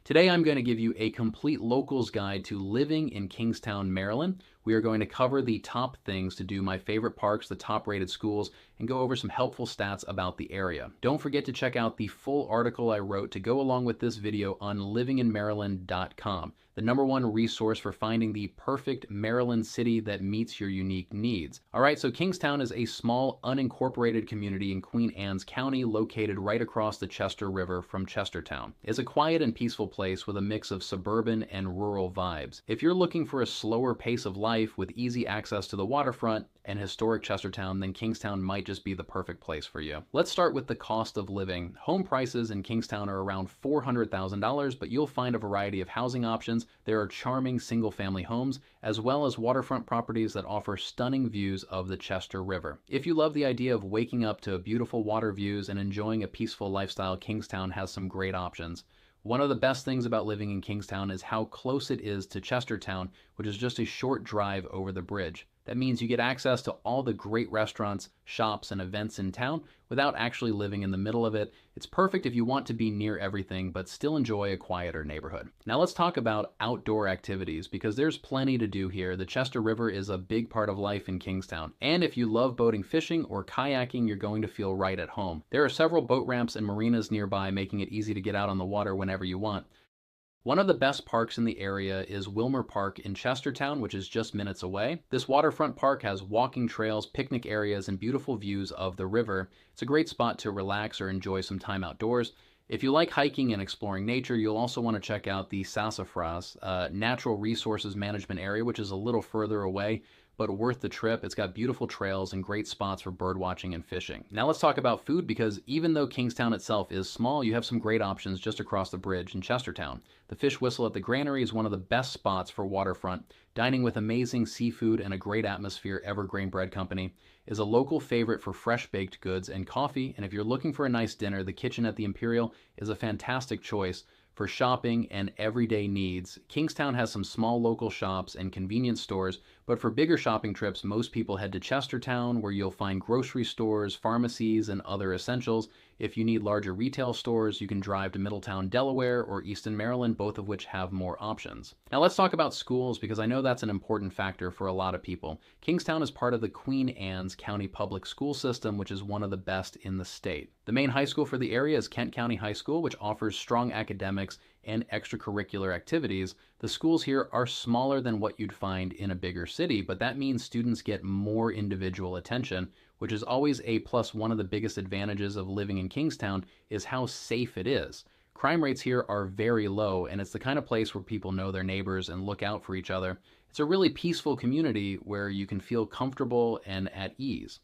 Today I'm going to give you a complete locals guide to living in Kingstown, Maryland. We are going to cover the top things to do, my favorite parks, the top rated schools, and go over some helpful stats about the area. Don't forget to check out the full article I wrote to go along with this video on livinginmaryland.com, the #1 resource for finding the perfect Maryland city that meets your unique needs. Alright, so Kingstown is a small unincorporated community in Queen Anne's County located right across the Chester River from Chestertown. It's a quiet and peaceful place with a mix of suburban and rural vibes. If you're looking for a slower pace of life with easy access to the waterfront and historic Chestertown, then Kingstown might just be the perfect place for you. Let's start with the cost of living. Home prices in Kingstown are around $400,000, but you'll find a variety of housing options. There are charming single-family homes, as well as waterfront properties that offer stunning views of the Chester River. If you love the idea of waking up to beautiful water views and enjoying a peaceful lifestyle, Kingstown has some great options. One of the best things about living in Kingstown is how close it is to Chestertown, which is just a short drive over the bridge. That means you get access to all the great restaurants, shops, and events in town without actually living in the middle of it. It's perfect if you want to be near everything but still enjoy a quieter neighborhood. Now let's talk about outdoor activities because there's plenty to do here. The Chester River is a big part of life in Kingstown. And if you love boating, fishing, or kayaking, you're going to feel right at home. There are several boat ramps and marinas nearby, making it easy to get out on the water whenever you want. One of the best parks in the area is Wilmer Park in Chestertown, which is just minutes away. This waterfront park has walking trails, picnic areas, and beautiful views of the river. It's a great spot to relax or enjoy some time outdoors. If you like hiking and exploring nature, you'll also want to check out the Sassafras Natural Resources Management Area, which is a little further away, but worth the trip. It's got beautiful trails and great spots for bird watching and fishing. Now let's talk about food because even though Kingstown itself is small, you have some great options just across the bridge in Chestertown. The Fish Whistle at the Granary is one of the best spots for waterfront dining with amazing seafood and a great atmosphere. Evergreen Bread Company is a local favorite for fresh baked goods and coffee, and if you're looking for a nice dinner, the kitchen at the Imperial is a fantastic choice for shopping and everyday needs. Kingstown has some small local shops and convenience stores, but for bigger shopping trips, most people head to Chestertown, where you'll find grocery stores, pharmacies, and other essentials. If you need larger retail stores, you can drive to Middletown, Delaware, or Easton, Maryland, both of which have more options. Now let's talk about schools, because I know that's an important factor for a lot of people. Kingstown is part of the Queen Anne's County Public School System, which is one of the best in the state. The main high school for the area is Kent County High School, which offers strong academics and extracurricular activities. The schools here are smaller than what you'd find in a bigger city, but that means students get more individual attention, which is always a plus. One of the biggest advantages of living in Kingstown is how safe it is. Crime rates here are very low, and it's the kind of place where people know their neighbors and look out for each other. It's a really peaceful community where you can feel comfortable and at ease.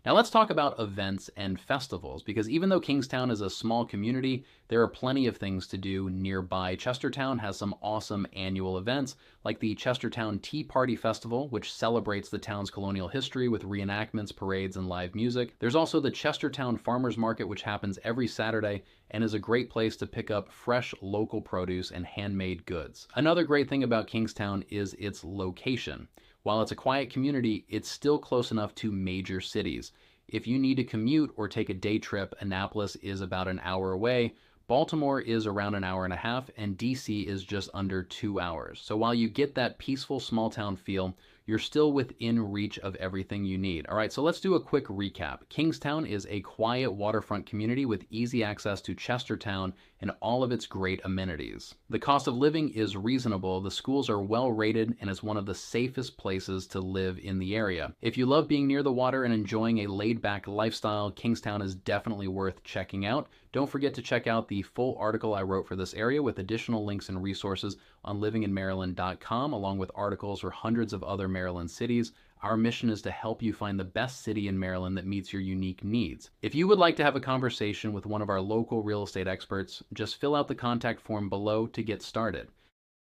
Now let's talk about events and festivals, because even though Kingstown is a small community, there are plenty of things to do nearby. Chestertown has some awesome annual events, like the Chestertown Tea Party Festival, which celebrates the town's colonial history with reenactments, parades, and live music. There's also the Chestertown Farmers Market, which happens every Saturday and is a great place to pick up fresh local produce and handmade goods. Another great thing about Kingstown is its location. While it's a quiet community, it's still close enough to major cities. If you need to commute or take a day trip, Annapolis is about an hour away, Baltimore is around an hour and a half, and DC is just under 2 hours. So while you get that peaceful small town feel, you're still within reach of everything you need. All right, so let's do a quick recap. Kingstown is a quiet waterfront community with easy access to Chestertown and all of its great amenities. The cost of living is reasonable, the schools are well rated, and it's one of the safest places to live in the area. If you love being near the water and enjoying a laid-back lifestyle, Kingstown is definitely worth checking out. Don't forget to check out the full article I wrote for this area with additional links and resources on livinginmaryland.com, along with articles for hundreds of other Maryland cities. Our mission is to help you find the best city in Maryland that meets your unique needs. If you would like to have a conversation with one of our local real estate experts, just fill out the contact form below to get started.